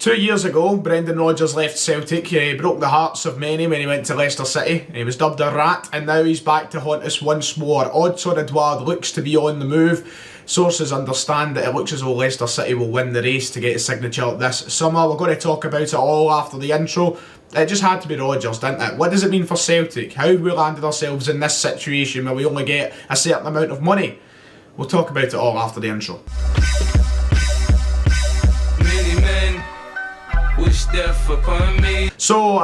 2 years ago, Brendan Rodgers left Celtic. He broke the hearts of many when he went to Leicester City. He was dubbed a rat, and now he's back to haunt us once more. Odsonne Edouard looks to be on the move. Sources understand that it looks as though Leicester City will win the race to get his signature this summer. We're going to talk about it all after the intro. It just had to be Rodgers, didn't it? What does it mean for Celtic? How have we landed ourselves in this situation where we only get a certain amount of money? We'll talk about it all after the intro. So,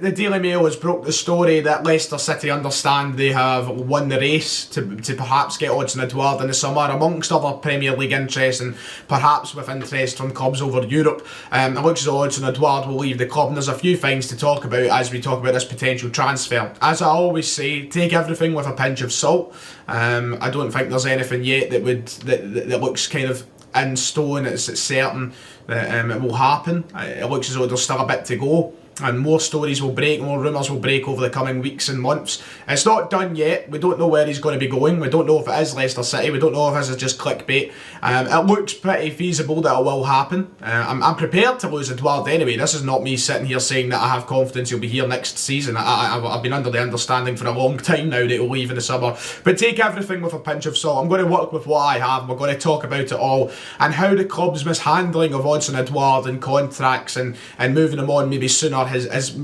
the Daily Mail has broke the story that Leicester City understand they have won the race to perhaps get Odsonne Edouard in the summer, amongst other Premier League interests and perhaps with interest from clubs over Europe. It looks as though Odsonne Edouard will leave the club, and there's a few things to talk about as we talk about this potential transfer. As I always say, take everything with a pinch of salt. I don't think there's anything yet that looks kind of in stone. It's certain that it will happen. It looks as though there's still a bit to go, and more stories will break, more rumours will break over the coming weeks and months. It's not done yet. We don't know where he's going to be going. We don't know if it is Leicester City. We don't know if this is just clickbait. It looks pretty feasible that it will happen. I'm prepared to lose Edouard anyway. This is not me sitting here saying that I have confidence he'll be here next season. I've been under the understanding for a long time now that he'll leave in the summer. But take everything with a pinch of salt. I'm going to work with what I have. We're going to talk about it all and how the club's mishandling of Odsonne Edouard and contracts and moving him on maybe sooner has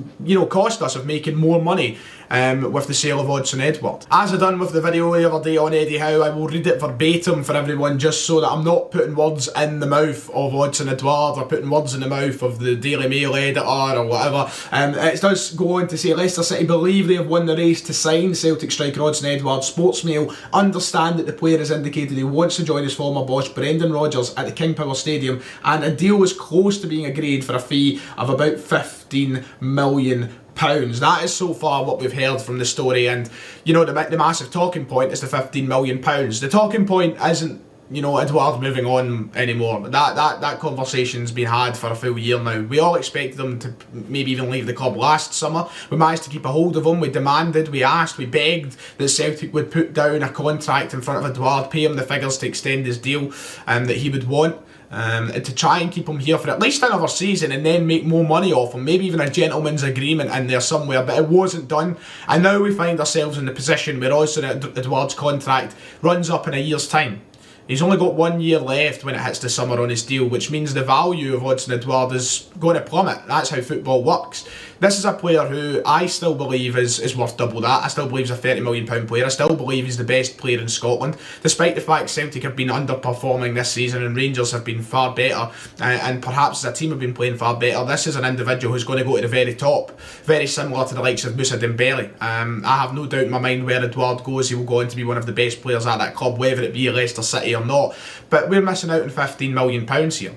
cost us of making more money with the sale of Odsonne Edouard. As I done with the video the other day on Eddie Howe, I will read it verbatim for everyone just so that I'm not putting words in the mouth of Odsonne Edouard or putting words in the mouth of the Daily Mail editor or whatever. It does go on to say Leicester City believe they have won the race to sign Celtic striker Odsonne Edouard. Sportsmail understand that the player has indicated he wants to join his former boss Brendan Rodgers at the King Power Stadium, and a deal is close to being agreed for a fee of about £15 million. That is so far what we've heard from the story, and the massive talking point is the £15 million. The talking point isn't Edouard moving on anymore. That conversation's been had for a full year now. We all expected him to maybe even leave the club last summer. We managed to keep a hold of him. We demanded, we asked, we begged that Celtic would put down a contract in front of Edouard, pay him the figures to extend his deal that he would want. To try and keep him here for at least another season and then make more money off him, maybe even a gentleman's agreement in there somewhere, but it wasn't done, and now we find ourselves in the position where Odsonne Edouard's contract runs up in a year's time. He's only got 1 year left when it hits the summer on his deal, which means the value of Odsonne Edouard is going to plummet. That's how football works. This is a player who I still believe is worth double that. I still believe he's a £30 million player. I still believe he's the best player in Scotland, despite the fact Celtic have been underperforming this season and Rangers have been far better, and perhaps as a team have been playing far better. This is an individual who's going to go to the very top, very similar to the likes of Moussa Dembele. I have no doubt in my mind where Edouard goes, he will go on to be one of the best players at that club, whether it be Leicester City or not. But we're missing out on £15 million here.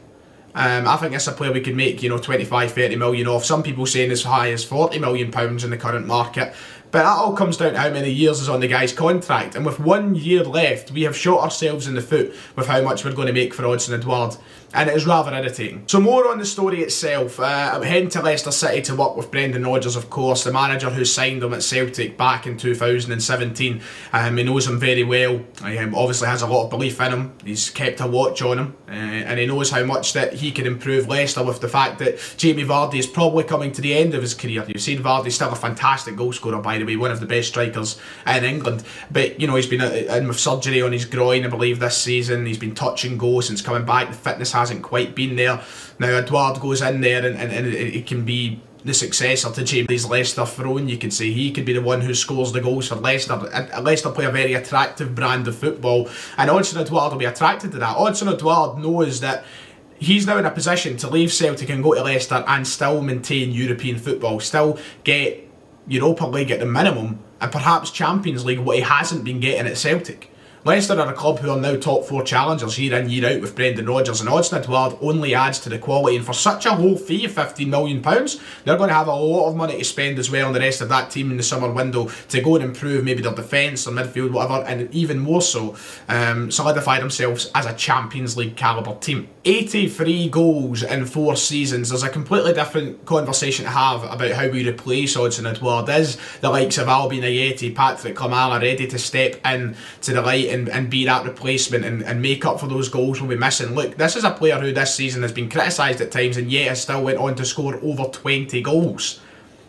I think it's a player we could make 25-30 million off. Some people saying as high as £40 million in the current market. But that all comes down to how many years is on the guy's contract, and with 1 year left we have shot ourselves in the foot with how much we're going to make for Odsonne Edouard, and it is rather irritating. So more on the story itself. I'm heading to Leicester City to work with Brendan Rodgers, of course, the manager who signed him at Celtic back in 2017. He knows him very well. He obviously has a lot of belief in him. He's kept a watch on him, and he knows how much that he can improve Leicester with the fact that Jamie Vardy is probably coming to the end of his career. You've seen Vardy's still a fantastic goal scorer, by the way, one of the best strikers in England, but he's been in with surgery on his groin, I believe, this season. He's been touch and go since coming back. The fitness hasn't quite been there. Now Edouard goes in there and it can be the successor to Jamie's Leicester throne, you could say. He could be the one who scores the goals for Leicester. Leicester play a very attractive brand of football, and Odsonne Edouard will be attracted to that. Odsonne Edouard knows that he's now in a position to leave Celtic and go to Leicester and still maintain European football, still get Europa League at the minimum, and perhaps Champions League, what he hasn't been getting at Celtic. Leicester are a club who are now top four challengers year in, year out with Brendan Rodgers, and Odsonne Edouard only adds to the quality, and for such a low fee of £15 million, they're going to have a lot of money to spend as well on the rest of that team in the summer window to go and improve maybe their defence or midfield, whatever, and even more so solidify themselves as a Champions League calibre team. 83 goals in 4 seasons. There's a completely different conversation to have about how we replace Odsonne Edouard. Is the likes of Albion Ayeti, Patrick Klimala ready to step in to the light and be that replacement and make up for those goals we'll be missing. Look, this is a player who this season has been criticised at times and yet has still went on to score over 20 goals.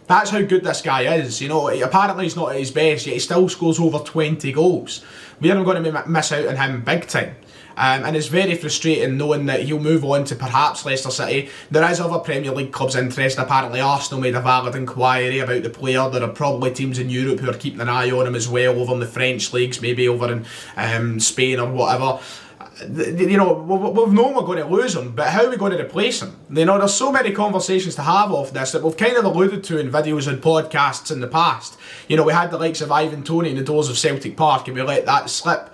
That's how good this guy is. You know, apparently he's not at his best, yet he still scores over 20 goals. We are going to miss out on him big time. And it's very frustrating knowing that he'll move on to perhaps Leicester City. There is other Premier League clubs interested. Apparently Arsenal made a valid inquiry about the player. There are probably teams in Europe who are keeping an eye on him as well, over in the French leagues, maybe over in Spain or whatever. You know, we've known we're going to lose him, but how are we going to replace him? You know, there's so many conversations to have off this that we've kind of alluded to in videos and podcasts in the past. You know, we had the likes of Ivan Toney in the doors of Celtic Park and we let that slip.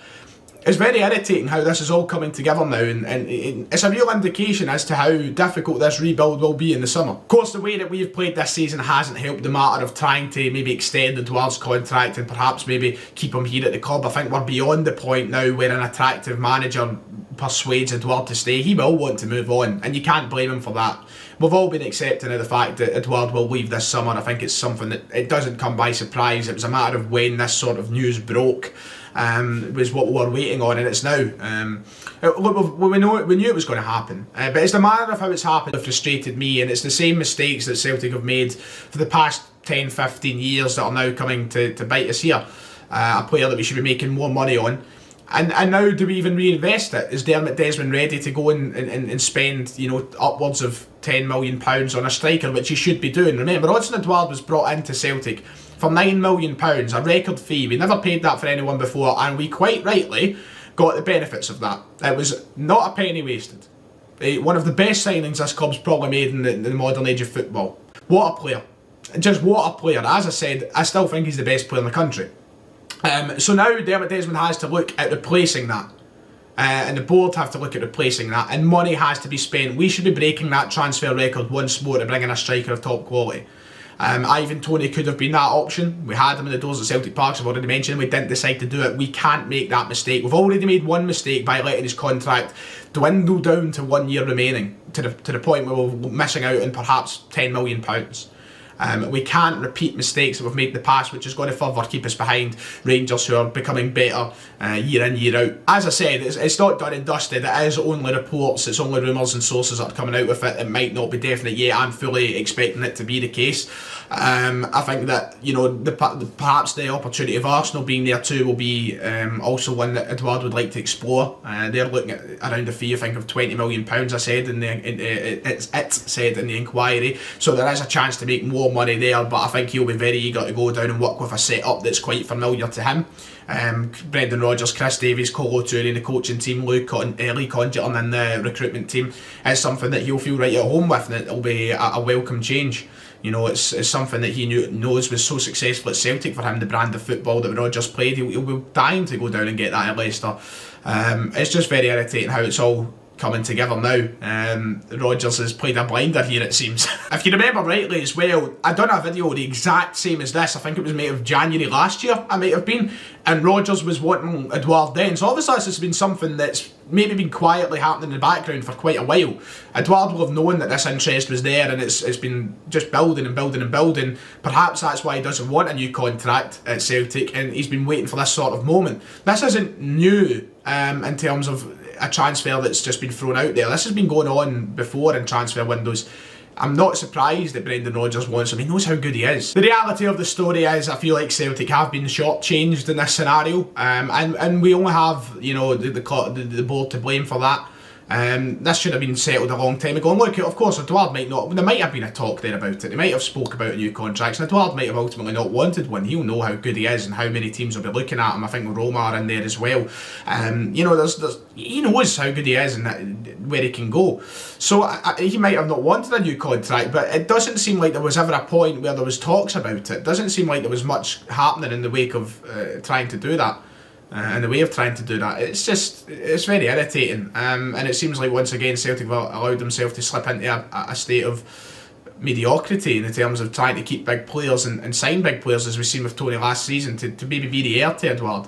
It's very irritating how this is all coming together now, and it's a real indication as to how difficult this rebuild will be in the summer. Of course, the way that we've played this season hasn't helped the matter of trying to maybe extend Edouard's contract and perhaps maybe keep him here at the club. I think we're beyond the point now where an attractive manager persuades Edouard to stay. He will want to move on, and you can't blame him for that. We've all been accepting of the fact that Edouard will leave this summer. I think it's something that it doesn't come by surprise. It was a matter of when this sort of news broke. Was what we were waiting on, and it's now. We knew it was going to happen, but it's the manner of how it's happened that frustrated me, and it's the same mistakes that Celtic have made for the past 10-15 years that are now coming to bite us here. A player that we should be making more money on. And now do we even reinvest it? Is Dermot Desmond ready to go and spend, you know, upwards of £10 million on a striker, which he should be doing? Remember, Odsonne Edouard was brought into Celtic for £9 million, a record fee. We never paid that for anyone before, and we quite rightly got the benefits of that. It was not a penny wasted. One of the best signings this club's probably made in the modern age of football. What a player. Just what a player. As I said, I still think he's the best player in the country. So now Dermot Desmond has to look at replacing that. And the board have to look at replacing that, and money has to be spent. We should be breaking that transfer record once more to bring in a striker of top quality. Ivan Toney could have been that option. We had him in the doors at Celtic Park, I've already mentioned. We didn't decide to do it. We can't make that mistake. We've already made one mistake by letting his contract dwindle down to 1 year remaining, to the point where we're missing out on perhaps £10 million. We can't repeat mistakes that we've made in the past, which is going to further keep us behind Rangers, who are becoming better year in, year out. As I said, it's not done and dusted. It is only reports, it's only rumours and sources that are coming out with it. It might not be definite yet. I'm fully expecting it to be the case. I think that, you know, perhaps the opportunity of Arsenal being there too will be also one that Edouard would like to explore. They're looking at around a fee, I think, of £20 million. I said it said in the inquiry, so there is a chance to make more money there. But I think he'll be very eager to go down and work with a setup that's quite familiar to him. Brendan Rodgers, Chris Davies, Colo Touré in the coaching team, Lee Congerton in the recruitment team is something that he'll feel right at home with, and it'll be a welcome change. You know, it's something that he knows was so successful at Celtic for him, the brand of football that Rodgers played. He'll be dying to go down and get that at Leicester. It's just very irritating how it's all coming together now. Rodgers has played a blinder here, it seems. If you remember rightly as well, I done a video the exact same as this. I think it was May of January last year, I might have been, and Rodgers was wanting Edouard then. So obviously this has been something that's maybe been quietly happening in the background for quite a while. Edouard will have known that this interest was there, and it's been just building and building and building. Perhaps that's why he doesn't want a new contract at Celtic, and he's been waiting for this sort of moment. This isn't new in terms of a transfer that's just been thrown out there. This has been going on before in transfer windows. I'm not surprised that Brendan Rodgers wants him. He knows how good he is. The reality of the story is, I feel like Celtic have been shortchanged in this scenario, and we only have, you know, the board to blame for that. This should have been settled a long time ago. And look, of course, Edouard might not. There might have been a talk there about it. They might have spoke about new contracts, and Edouard might have ultimately not wanted one. He'll know how good he is and how many teams will be looking at him. I think Roma are in there as well. You know, he knows how good he is and where he can go. So he might have not wanted a new contract, but it doesn't seem like there was ever a point where there was talks about it. It doesn't seem like there was much happening in the wake of trying to do that. And the way of trying to do that, it's very irritating, and it seems like once again Celtic have allowed themselves to slip into a state of mediocrity in terms of trying to keep big players and sign big players, as we've seen with Toney last season, to maybe be the heir to Edouard.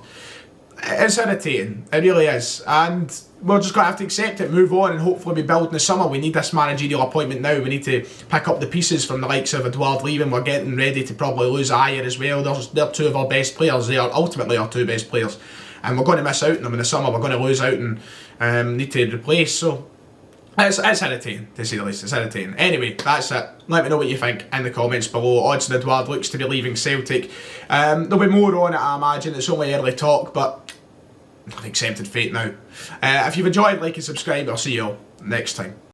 It's irritating, it really is, and we're just going to have to accept it, move on, and hopefully we build in the summer. We need this managerial appointment now. We need to pick up the pieces from the likes of Edouard leaving. We're getting ready to probably lose Ayer as well. They're two of our best players. They are ultimately our two best players. and we're going to miss out on him in the summer. We're going to lose out and need to replace. So it's irritating, to say the least. It's irritating. Anyway, that's it. Let me know what you think in the comments below. Odsonne Edouard looks to be leaving Celtic. There'll be more on it, I imagine. It's only early talk, but I've accepted fate now. If you've enjoyed, like and subscribe. I'll see you all next time.